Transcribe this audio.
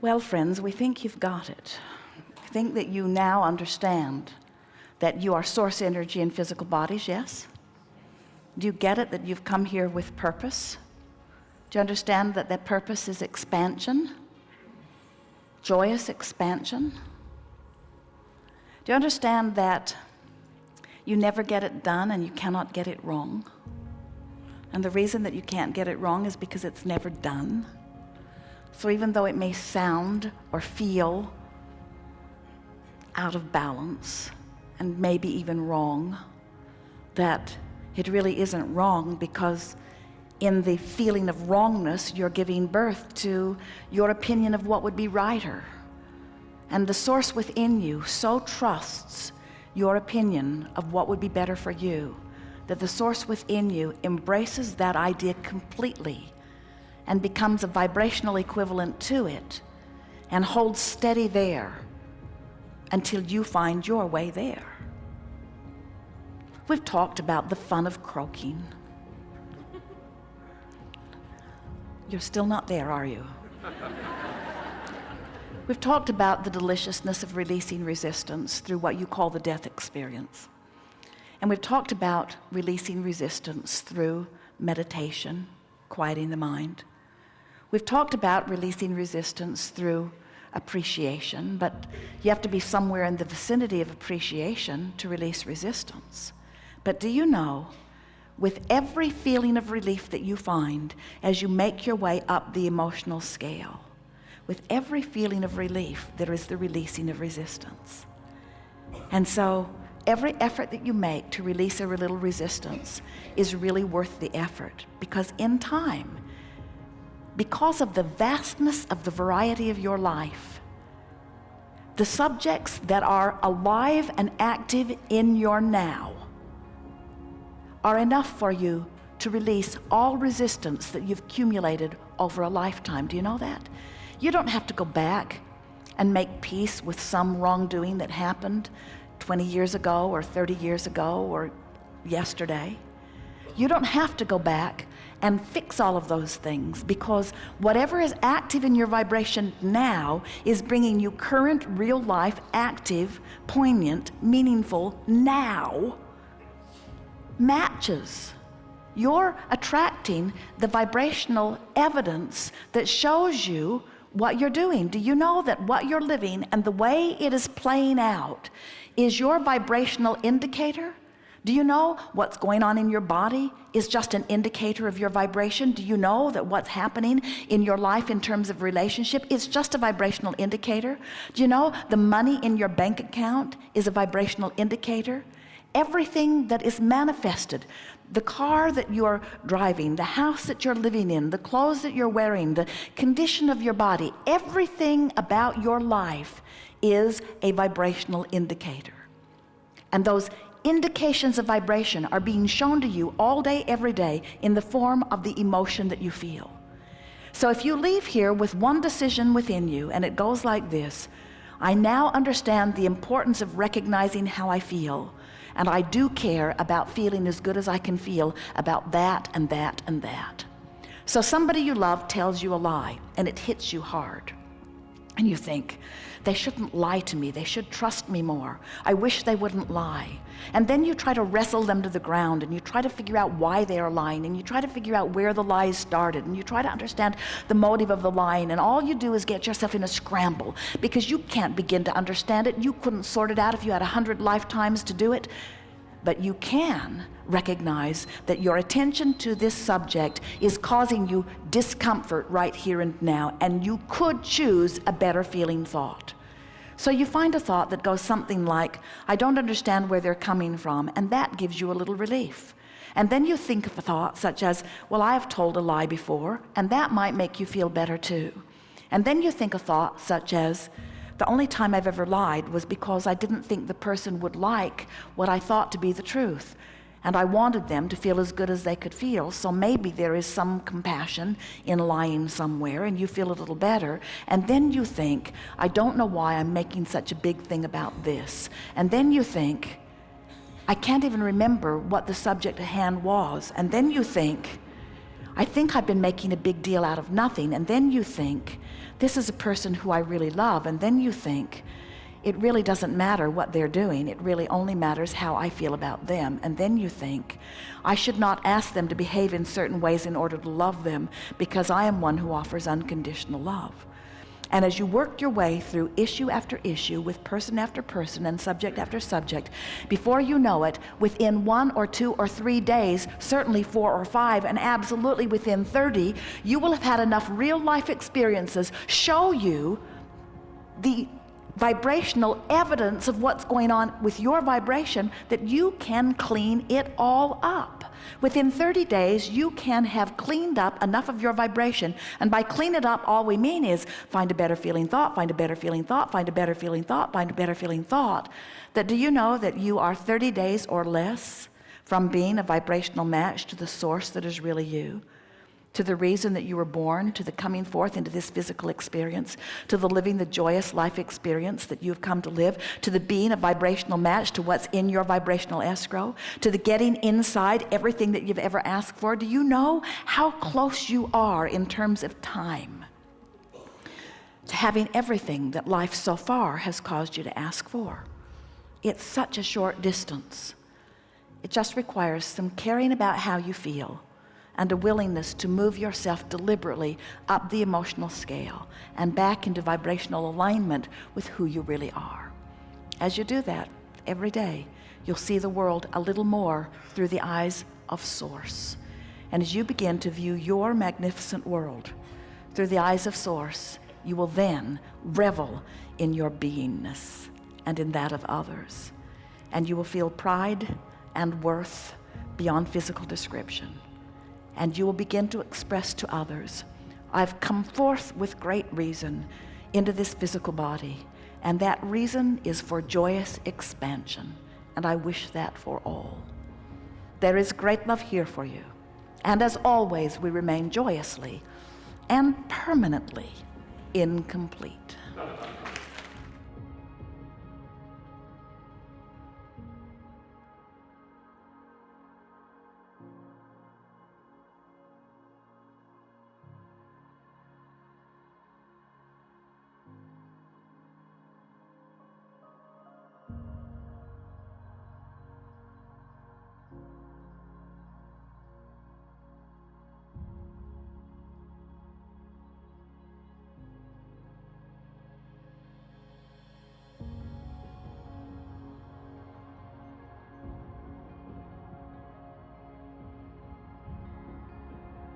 Well, friends, we think you've got it. We think that you now understand that you are source energy in physical bodies, yes? Do you get it that you've come here with purpose? Do you understand that that purpose is expansion? Joyous expansion? Do you understand that you never get it done and you cannot get it wrong? And the reason that you can't get it wrong is because it's never done. So even though it may sound or feel out of balance and maybe even wrong, that it really isn't wrong, because in the feeling of wrongness, you're giving birth to your opinion of what would be righter. And the source within you so trusts your opinion of what would be better for you, that the source within you embraces that idea completely and becomes a vibrational equivalent to it and holds steady there until you find your way there. We've talked about the fun of croaking. You're still not there, are you? We've talked about the deliciousness of releasing resistance through what you call the death experience. And we've talked about releasing resistance through meditation, quieting the mind. We've talked about releasing resistance through appreciation, but you have to be somewhere in the vicinity of appreciation to release resistance. But do you know, with every feeling of relief that you find as you make your way up the emotional scale, with every feeling of relief, there is the releasing of resistance. And so every effort that you make to release a little resistance is really worth the effort, because in time, because of the vastness of the variety of your life, the subjects that are alive and active in your now are enough for you to release all resistance that you've accumulated over a lifetime. Do you know that? You don't have to go back and make peace with some wrongdoing that happened 20 years ago or 30 years ago or yesterday. You don't have to go back and fix all of those things, because whatever is active in your vibration now is bringing you current, real life, active, poignant, meaningful now matches. You're attracting the vibrational evidence that shows you what you're doing. Do you know that what you're living and the way it is playing out is your vibrational indicator? Do you know what's going on in your body is just an indicator of your vibration? Do you know that what's happening in your life in terms of relationship is just a vibrational indicator? Do you know the money in your bank account is a vibrational indicator? Everything that is manifested, the car that you're driving, the house that you're living in, the clothes that you're wearing, the condition of your body, everything about your life is a vibrational indicator. And those indications of vibration are being shown to you all day, every day, in the form of the emotion that you feel. So if you leave here with one decision within you, and it goes like this: I now understand the importance of recognizing how I feel, and I do care about feeling as good as I can feel about that and that and that. So somebody you love tells you a lie, and it hits you hard. And you think, they shouldn't lie to me. They should trust me more. I wish they wouldn't lie. And then you try to wrestle them to the ground, and you try to figure out why they are lying, and you try to figure out where the lies started, and you try to understand the motive of the lying, and all you do is get yourself in a scramble because you can't begin to understand it. You couldn't sort it out if you had 100 lifetimes to do it. But you can recognize that your attention to this subject is causing you discomfort right here and now, and you could choose a better feeling thought. So you find a thought that goes something like, I don't understand where they're coming from, and that gives you a little relief. And then you think of a thought such as, well, I have told a lie before, and that might make you feel better too. And then you think a thought such as, the only time I've ever lied was because I didn't think the person would like what I thought to be the truth. And I wanted them to feel as good as they could feel, so maybe there is some compassion in lying somewhere, and you feel a little better. And then you think, I don't know why I'm making such a big thing about this. And then you think, I can't even remember what the subject at hand was. And then you think, I think I've been making a big deal out of nothing. And then you think, this is a person who I really love. And then you think, it really doesn't matter what they're doing. It really only matters how I feel about them. And then you think, I should not ask them to behave in certain ways in order to love them, because I am one who offers unconditional love. And as you work your way through issue after issue with person after person and subject after subject, before you know it, within 1 or 2 or 3 days, certainly 4 or 5, and absolutely within 30, you will have had enough real life experiences show you the vibrational evidence of what's going on with your vibration that you can clean it all up. Within 30 days, you can have cleaned up enough of your vibration. And by clean it up, all we mean is find a better feeling thought, find a better feeling thought, find a better feeling thought, find a better feeling thought. That do you know that you are 30 days or less from being a vibrational match to the source that is really you? To the reason that you were born, to the coming forth into this physical experience, to the living the joyous life experience that you've come to live, to the being a vibrational match to what's in your vibrational escrow, to the getting inside everything that you've ever asked for. Do you know how close you are in terms of time to having everything that life so far has caused you to ask for? It's such a short distance. It just requires some caring about how you feel, and a willingness to move yourself deliberately up the emotional scale and back into vibrational alignment with who you really are. As you do that every day, you'll see the world a little more through the eyes of Source. And as you begin to view your magnificent world through the eyes of Source, you will then revel in your beingness and in that of others. And you will feel pride and worth beyond physical description. And you will begin to express to others, I've come forth with great reason into this physical body, and that reason is for joyous expansion, and I wish that for all. There is great love here for you, and as always, we remain joyously and permanently incomplete.